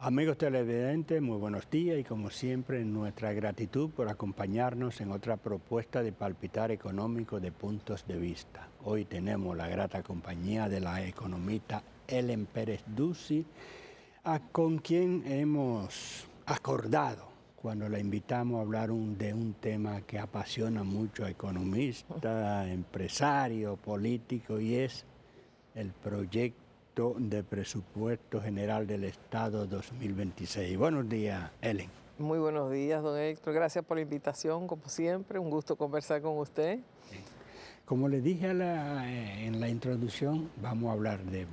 Amigos televidentes, muy buenos días y como siempre nuestra gratitud por acompañarnos en otra propuesta de Palpitar Económico de Puntos de Vista. Hoy tenemos la grata compañía de la economista Ellen Pérez Ducey, con quien hemos acordado cuando la invitamos a hablar de un tema que apasiona mucho a economistas, empresarios, políticos, y es el proyecto de Presupuesto General del Estado 2026. Buenos días, Ellen. Muy buenos días, don Héctor. Gracias por la invitación, como siempre. Un gusto conversar con usted. Como le dije en la introducción, vamos a hablar de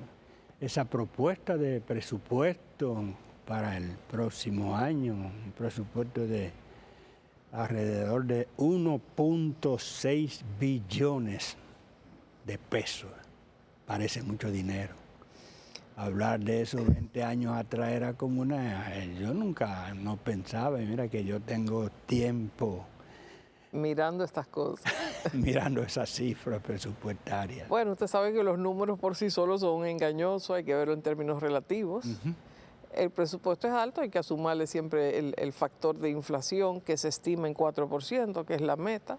esa propuesta de presupuesto para el próximo año, un presupuesto de alrededor de 1.6 billones de pesos. Parece mucho dinero. Hablar de eso 20 años atrás era como yo nunca no pensaba, y mira que yo tengo tiempo mirando estas cosas. mirando esas cifras presupuestarias. Bueno, usted sabe que los números por sí solos son engañosos, hay que verlo en términos relativos. El presupuesto es alto, hay que sumarle siempre el factor de inflación que se estima en 4%, que es la meta.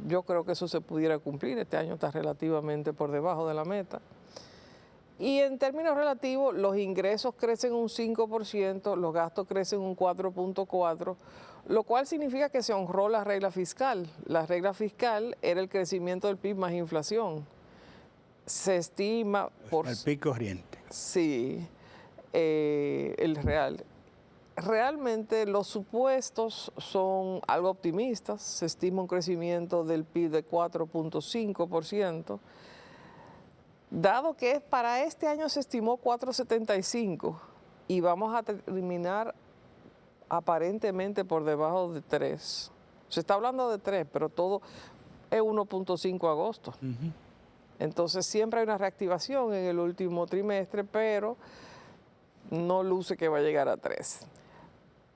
Yo creo que eso se pudiera cumplir, este año está relativamente por debajo de la meta. Y en términos relativos, los ingresos crecen un 5%, los gastos crecen un 4.4%, lo cual significa que se honró la regla fiscal. La regla fiscal era el crecimiento del PIB más inflación. Se estima por... El PIB corriente. Sí, el real. Realmente los supuestos son algo optimistas, se estima un crecimiento del PIB de 4.5%, dado que para este año se estimó 4.75 y vamos a terminar aparentemente por debajo de 3. Se está hablando de 3, pero todo es 1.5 agosto. Entonces siempre hay una reactivación en el último trimestre, pero no luce que va a llegar a 3.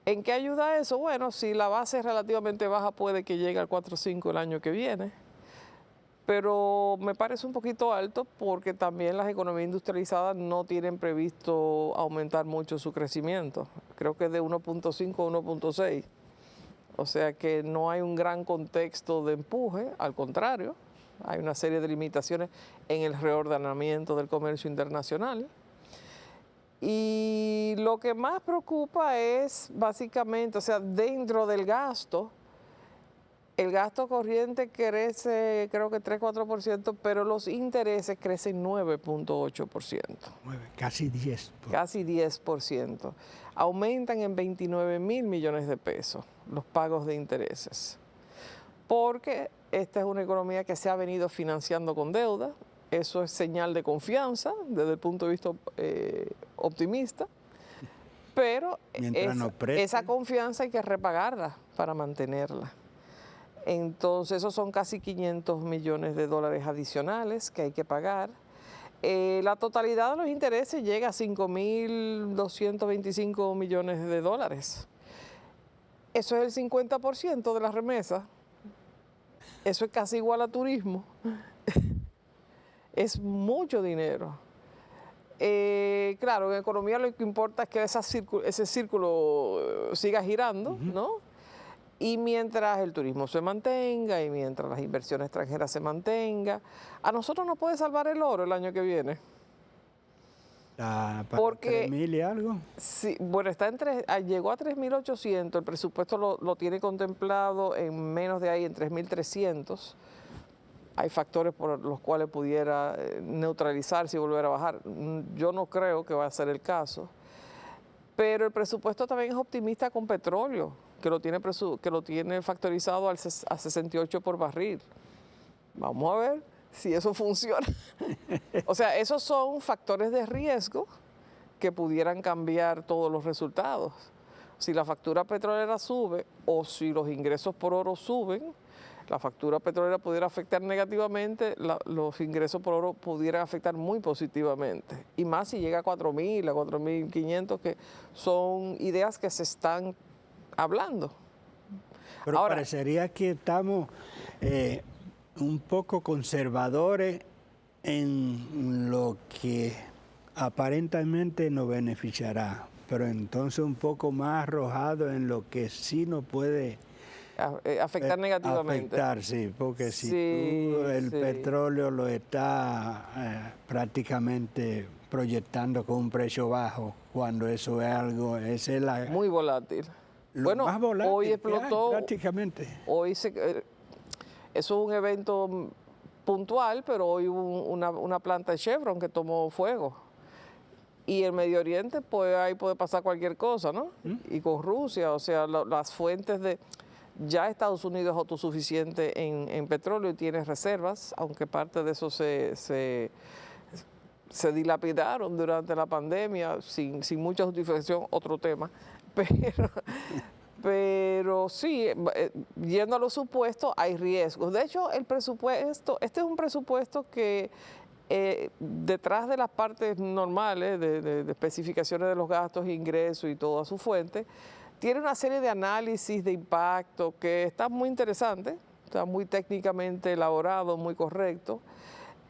¿En qué ayuda eso? Bueno, si la base es relativamente baja, puede que llegue al 4.5 el año que viene, pero me parece un poquito alto porque también las economías industrializadas no tienen previsto aumentar mucho su crecimiento. Creo que es de 1.5 a 1.6. O sea que no hay un gran contexto de empuje, al contrario, hay una serie de limitaciones en el reordenamiento del comercio internacional. Y lo que más preocupa es básicamente, o sea, dentro del gasto, el gasto corriente crece creo que 3-4%, pero los intereses crecen 9.8%. Casi 10%. Casi 10%. Aumentan en 29.000 millones de pesos los pagos de intereses. Porque esta es una economía que se ha venido financiando con deuda. Eso es señal de confianza desde el punto de vista optimista. Pero esa confianza hay que repagarla para mantenerla. Entonces, esos son casi 500 millones de dólares adicionales que hay que pagar. La totalidad de los intereses llega a 5.225 millones de dólares. Eso es el 50% de las remesas. Eso es casi igual a turismo. Es mucho dinero. Claro, en economía lo que importa es que ese círculo siga girando, ¿no? Y mientras el turismo se mantenga y mientras las inversiones extranjeras se mantengan, a nosotros nos puede salvar el oro el año que viene. ¿Para 3.000 y algo? Sí, bueno, llegó a 3.800, el presupuesto lo tiene contemplado en menos de ahí, en 3.300. Hay factores por los cuales pudiera neutralizarse y volver a bajar. Yo no creo que va a ser el caso. Pero el presupuesto también es optimista con petróleo, que lo tiene factorizado a 68 por barril. Vamos a ver si eso funciona. O sea, esos son factores de riesgo que pudieran cambiar todos los resultados. Si la factura petrolera sube o si los ingresos por oro suben, la factura petrolera pudiera afectar negativamente, los ingresos por oro pudieran afectar muy positivamente. Y más si llega a 4.000, a 4.500, que son ideas que se están hablando. Pero ahora, parecería que estamos un poco conservadores en lo que aparentemente nos beneficiará, pero entonces un poco más arrojado en lo que sí nos puede Afectar negativamente. afectar, sí, porque si Sí, tú el sí. petróleo lo estás prácticamente proyectando con un precio bajo, cuando eso es algo, esa es Muy volátil. lo Bueno, más hoy volátil que hay, explotó, prácticamente. eso es un evento puntual, pero hoy hubo una planta de Chevron que tomó fuego. Y el Medio Oriente, pues ahí puede pasar cualquier cosa, ¿no? Y con Rusia, o sea, las fuentes de... Ya Estados Unidos es autosuficiente en petróleo y tiene reservas, aunque parte de eso se dilapidaron durante la pandemia, sin mucha justificación, otro tema. Pero sí, yendo a los supuestos, hay riesgos. De hecho, el presupuesto, este es un presupuesto que detrás de las partes normales de especificaciones de los gastos, ingresos y toda su fuente, tiene una serie de análisis de impacto que está muy interesante, está muy técnicamente elaborado, muy correcto.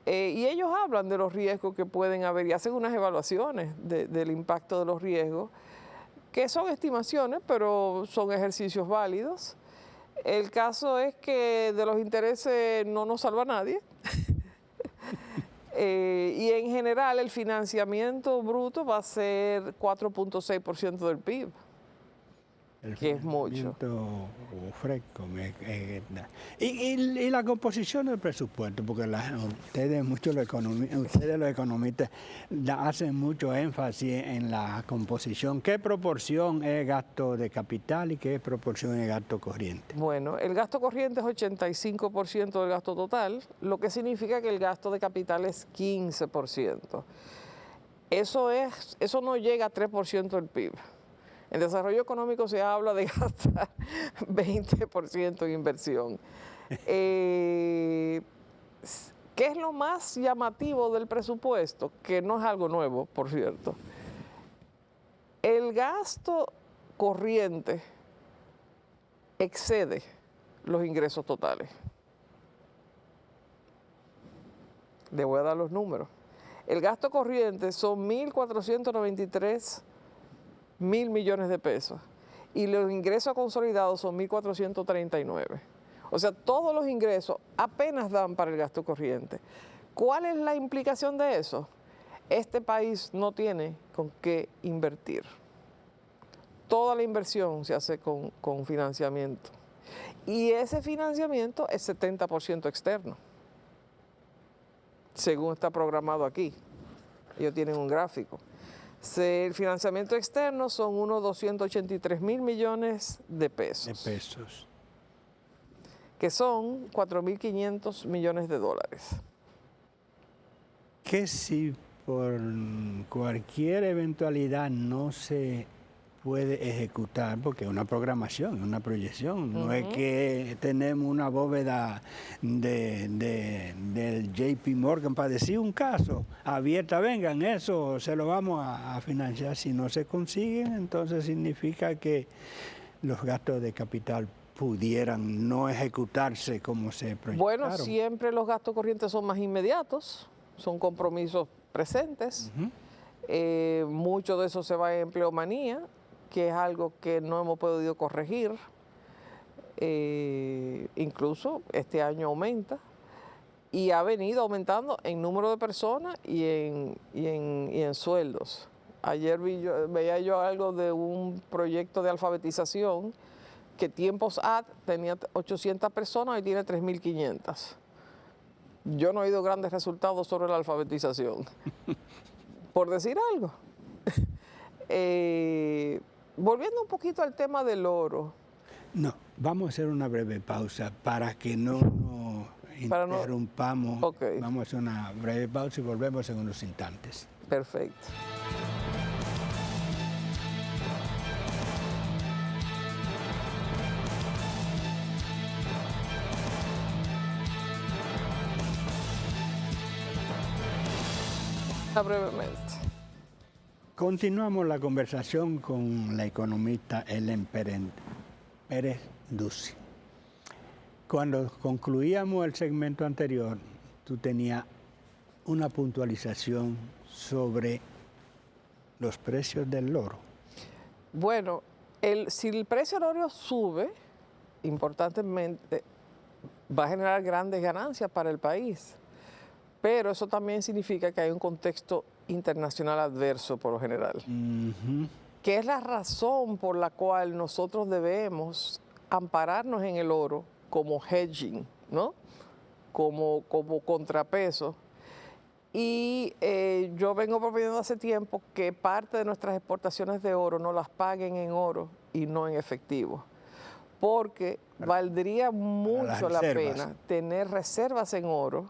Y ellos hablan de los riesgos que pueden haber y hacen unas evaluaciones del impacto de los riesgos, que son estimaciones, pero son ejercicios válidos. El caso es que de los intereses no nos salva nadie. Y en general el financiamiento bruto va a ser 4.6% del PIB. Que es mucho. Fresco. Y la composición del presupuesto, porque ustedes los economistas hacen mucho énfasis en la composición. ¿Qué proporción es gasto de capital y qué proporción es gasto corriente? Bueno, el gasto corriente es 85% del gasto total, lo que significa que el gasto de capital es 15%. Eso no llega a 3% del PIB. En desarrollo económico se habla de gastar 20% en inversión. ¿Qué es lo más llamativo del presupuesto? Que no es algo nuevo, por cierto. El gasto corriente excede los ingresos totales. Le voy a dar los números. El gasto corriente son 1.493 mil millones de pesos y los ingresos consolidados son 1.439. O sea, todos los ingresos apenas dan para el gasto corriente. ¿Cuál es la implicación de eso? Este país no tiene con qué invertir. Toda la inversión se hace con financiamiento. Y ese financiamiento es 70% externo, según está programado aquí. Ellos tienen un gráfico. El financiamiento externo son unos 283 mil millones de pesos. Que son 4.500 millones de dólares. Que si por cualquier eventualidad no se puede ejecutar, porque es una programación, una proyección, no es que tenemos una bóveda del JP Morgan para decir un caso abierta, vengan, eso se lo vamos a financiar. Si no se consiguen, entonces significa que los gastos de capital pudieran no ejecutarse como se proyectaron. Bueno, siempre los gastos corrientes son más inmediatos, son compromisos presentes. Mucho de eso se va en empleomanía, que es algo que no hemos podido corregir. Incluso este año aumenta y ha venido aumentando en número de personas y en sueldos. Ayer veía yo algo de un proyecto de alfabetización que tiempos tenía 800 personas y tiene 3.500. Yo no he oído grandes resultados sobre la alfabetización, por decir algo. Volviendo un poquito al tema del oro. No, vamos a hacer una breve pausa para que no nos interrumpamos. Okay. Vamos a hacer una breve pausa y volvemos en unos instantes. Perfecto. Brevemente. Continuamos la conversación con la economista Helen Pérez Ducey. Cuando concluíamos el segmento anterior, tú tenías una puntualización sobre los precios del oro? Bueno, si el precio del oro sube, importantemente, va a generar grandes ganancias para el país. Pero eso también significa que hay un contexto internacional adverso por lo general. Que es la razón por la cual nosotros debemos ampararnos en el oro como hedging, ¿no? Como contrapeso. Y yo vengo proponiendo hace tiempo que parte de nuestras exportaciones de oro no las paguen en oro y no en efectivo, porque valdría mucho la pena tener reservas en oro,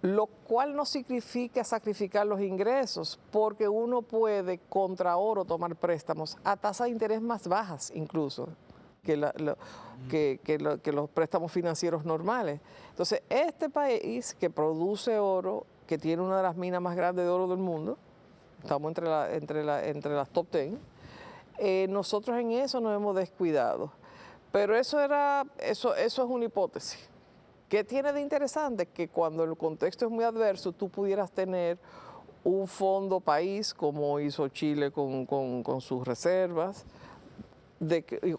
lo cual no significa sacrificar los ingresos, porque uno puede contra oro tomar préstamos a tasas de interés más bajas incluso que los préstamos financieros normales. Entonces, este país que produce oro, que tiene una de las minas más grandes de oro del mundo, estamos entre las top 10, nosotros en eso nos hemos descuidado. Pero eso es una hipótesis. ¿Qué tiene de interesante? Que cuando el contexto es muy adverso, tú pudieras tener un fondo país, como hizo Chile con sus reservas,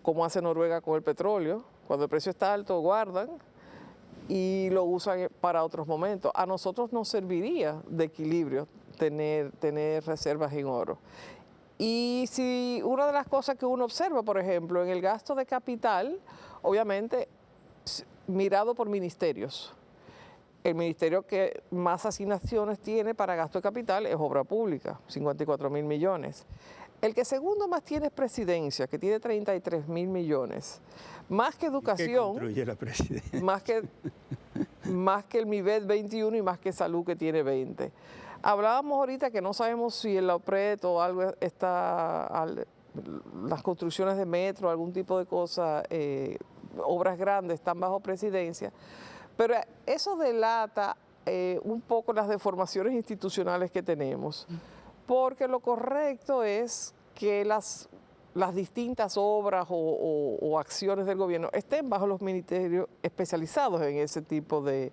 como hace Noruega con el petróleo. Cuando el precio está alto, guardan y lo usan para otros momentos. A nosotros nos serviría de equilibrio tener reservas en oro. Y si una de las cosas que uno observa, por ejemplo, en el gasto de capital, obviamente mirado por ministerios. El ministerio que más asignaciones tiene para gasto de capital es obra pública, 54.000 millones. El que segundo más tiene es presidencia, que tiene 33.000 millones. Más que educación. ¿Qué construye la presidencia? Más que el MIBED 21 y más que salud, que tiene 20. Hablábamos ahorita que no sabemos si en la OPRED o algo está, las construcciones de metro, algún tipo de cosa, obras grandes están bajo presidencia, pero eso delata un poco las deformaciones institucionales que tenemos, porque lo correcto es que las distintas obras o acciones del gobierno estén bajo los ministerios especializados en ese tipo de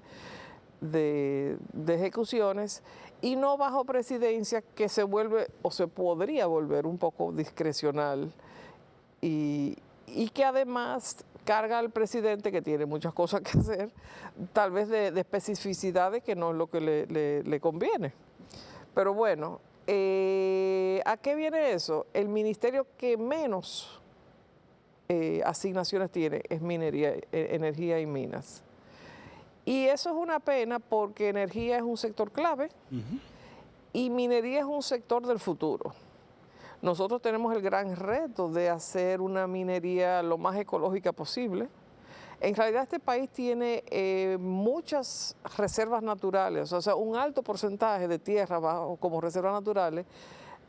ejecuciones y no bajo presidencia, que se vuelve o se podría volver un poco discrecional y que además carga al presidente, que tiene muchas cosas que hacer, tal vez de especificidades que no es lo que le conviene. Pero bueno, ¿a qué viene eso? El ministerio que menos asignaciones tiene es minería, energía y minas. Y eso es una pena porque energía es un sector clave y minería es un sector del futuro. Nosotros tenemos el gran reto de hacer una minería lo más ecológica posible. En realidad este país tiene muchas reservas naturales, o sea, un alto porcentaje de tierra bajo como reservas naturales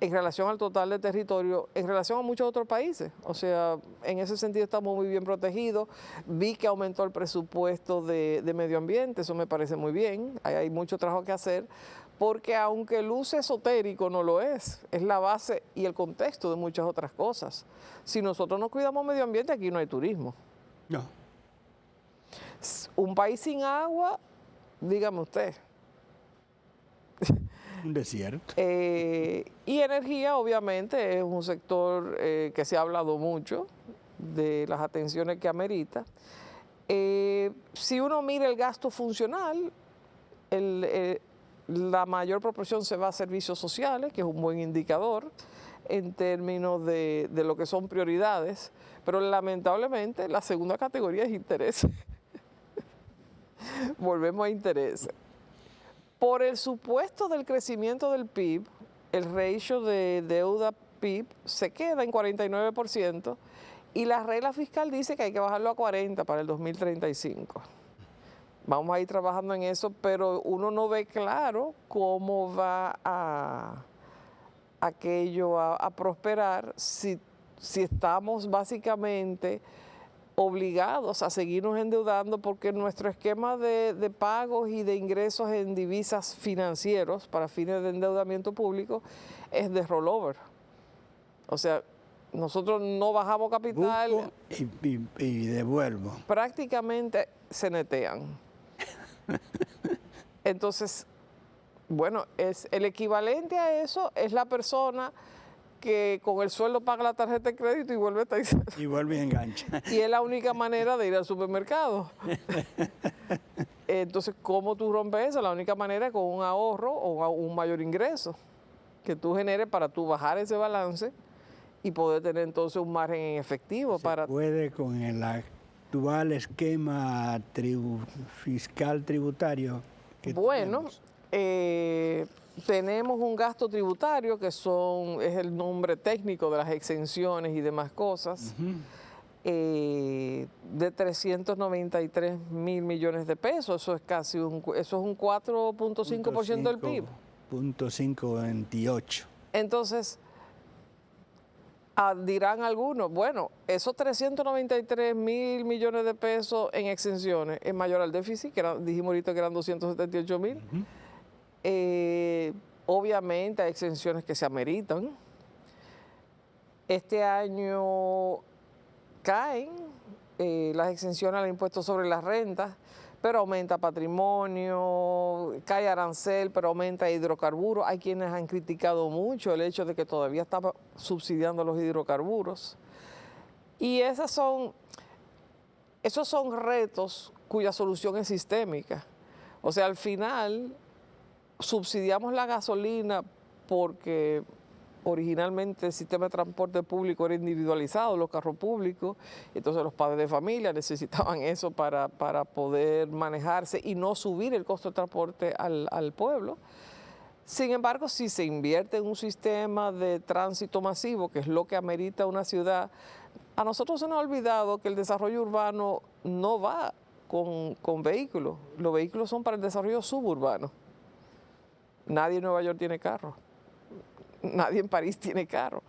en relación al total de territorio, en relación a muchos otros países. O sea, en ese sentido estamos muy bien protegidos. Vi que aumentó el presupuesto de medio ambiente, eso me parece muy bien. Hay mucho trabajo que hacer, porque aunque luce esotérico, no lo es la base y el contexto de muchas otras cosas. Si nosotros no cuidamos medio ambiente, aquí no hay turismo. No. Un país sin agua, dígame usted. Un desierto. Y energía, obviamente, es un sector que se ha hablado mucho de las atenciones que amerita. Si uno mira el gasto funcional, la mayor proporción se va a servicios sociales, que es un buen indicador en términos de lo que son prioridades, pero lamentablemente la segunda categoría es intereses. Volvemos a intereses. Por el supuesto del crecimiento del PIB, el ratio de deuda-PIB se queda en 49% y la regla fiscal dice que hay que bajarlo a 40 para el 2035. Vamos a ir trabajando en eso, pero uno no ve claro cómo va aquello a prosperar si estamos básicamente obligados a seguirnos endeudando, porque nuestro esquema de pagos y de ingresos en divisas financieros para fines de endeudamiento público es de rollover. O sea, nosotros no bajamos capital. Busco y devuelvo. Prácticamente se netean. Entonces, Bueno, el equivalente a eso es la persona que con el sueldo paga la tarjeta de crédito y vuelve a estar Y vuelve y engancha. y es la única manera de ir al supermercado. Entonces, ¿cómo tú rompes eso? La única manera es con un ahorro o un mayor ingreso que tú generes para tú bajar ese balance y poder tener entonces un margen en efectivo. ¿Se puede con el actual esquema fiscal tributario que tenemos? Tenemos un gasto tributario que es el nombre técnico de las exenciones y demás cosas, de 393 mil millones de pesos. Eso es casi un 4.5% del PIB. 0.528. Entonces, dirán algunos, bueno, esos 393 mil millones de pesos en exenciones es mayor al déficit, que dijimos ahorita que eran 278 mil. Obviamente hay exenciones que se ameritan. Este año caen las exenciones al impuesto sobre las rentas, pero aumenta patrimonio, cae arancel, pero aumenta hidrocarburos. Hay quienes han criticado mucho el hecho de que todavía estaba subsidiando los hidrocarburos. Y esos son retos cuya solución es sistémica. O sea, al final subsidiamos la gasolina porque originalmente el sistema de transporte público era individualizado, los carros públicos, entonces los padres de familia necesitaban eso para poder manejarse y no subir el costo de transporte al pueblo. Sin embargo, si se invierte en un sistema de tránsito masivo, que es lo que amerita una ciudad, a nosotros se nos ha olvidado que el desarrollo urbano no va con vehículos, los vehículos son para el desarrollo suburbano. Nadie en Nueva York tiene carro. Nadie en París tiene carro,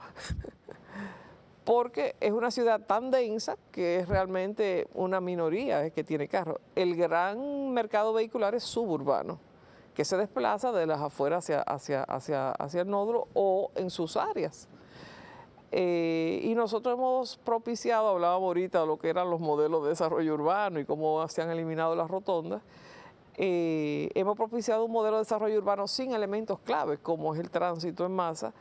porque es una ciudad tan densa que es realmente una minoría que tiene carro. El gran mercado vehicular es suburbano, que se desplaza de las afueras hacia el nódulo o en sus áreas. Y nosotros hemos propiciado, hablábamos ahorita de lo que eran los modelos de desarrollo urbano y cómo se han eliminado las rotondas. Hemos propiciado un modelo de desarrollo urbano sin elementos claves, como es el tránsito en masa,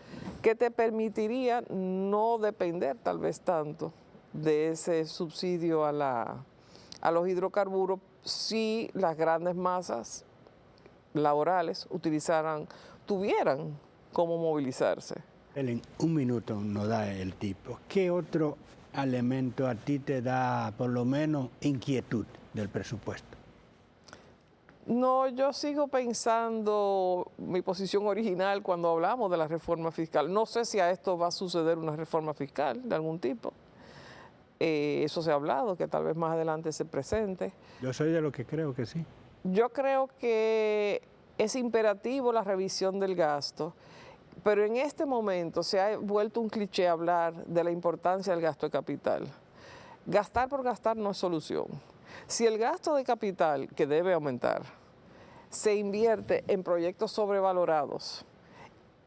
que te permitiría no depender tal vez tanto de ese subsidio a los hidrocarburos si las grandes masas laborales tuvieran cómo movilizarse. En un minuto nos da el tipo. ¿Qué otro elemento a ti te da por lo menos inquietud del presupuesto? No, yo sigo pensando mi posición original cuando hablamos de la reforma fiscal. No sé si a esto va a suceder una reforma fiscal de algún tipo. Eso se ha hablado, que tal vez más adelante se presente. Yo soy de lo que creo que sí. Yo creo que es imperativo la revisión del gasto, pero en este momento se ha vuelto un cliché hablar de la importancia del gasto de capital. Gastar por gastar no es solución. Si el gasto de capital, que debe aumentar, se invierte en proyectos sobrevalorados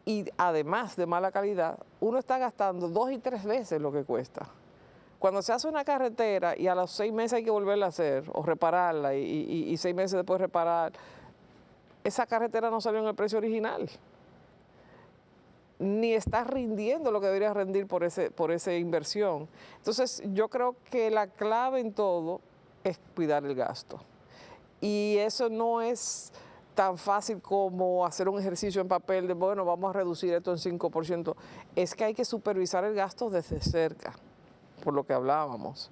y además de mala calidad, uno está gastando 2 y 3 veces lo que cuesta. Cuando se hace una carretera y a los 6 meses hay que volverla a hacer o repararla y 6 meses después reparar, esa carretera no salió en el precio original. Ni está rindiendo lo que debería rendir por esa inversión. Entonces, yo creo que la clave en todo es cuidar el gasto. Y eso no es tan fácil como hacer un ejercicio en papel de, bueno, vamos a reducir esto en 5%. Es que hay que supervisar el gasto desde cerca, por lo que hablábamos.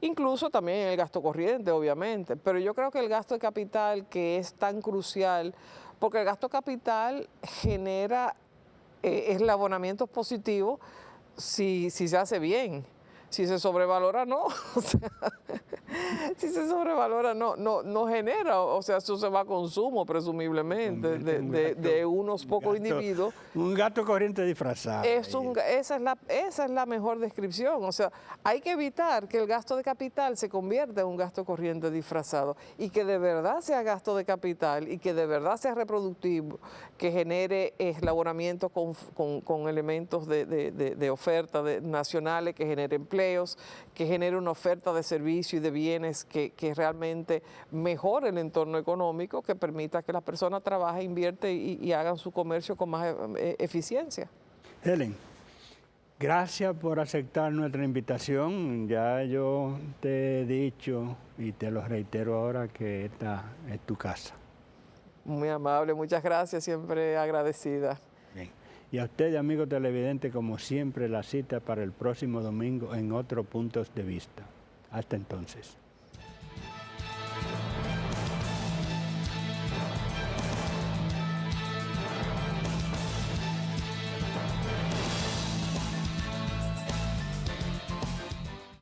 Incluso también el gasto corriente, obviamente. Pero yo creo que el gasto de capital, que es tan crucial, porque el gasto de capital genera eslabonamientos positivos si se hace bien. Si se sobrevalora, no. O sea, si se sobrevalora, no genera. O sea, eso se va a consumo, presumiblemente, de unos pocos individuos. Un gasto corriente disfrazado. Esa es la mejor descripción. O sea, hay que evitar que el gasto de capital se convierta en un gasto corriente disfrazado y que de verdad sea gasto de capital y que de verdad sea reproductivo, que genere eslabonamiento con elementos de oferta nacionales, que genere empleo, que genere una oferta de servicio y de bienes que realmente mejoren el entorno económico, que permita que las personas trabajen, invierten y hagan su comercio con más eficiencia. Helen, gracias por aceptar nuestra invitación. Ya yo te he dicho y te lo reitero ahora que esta es tu casa. Muy amable, muchas gracias, siempre agradecida. Bien. Y a ustedes, amigos televidentes, como siempre, la cita para el próximo domingo en otros puntos de vista. Hasta entonces.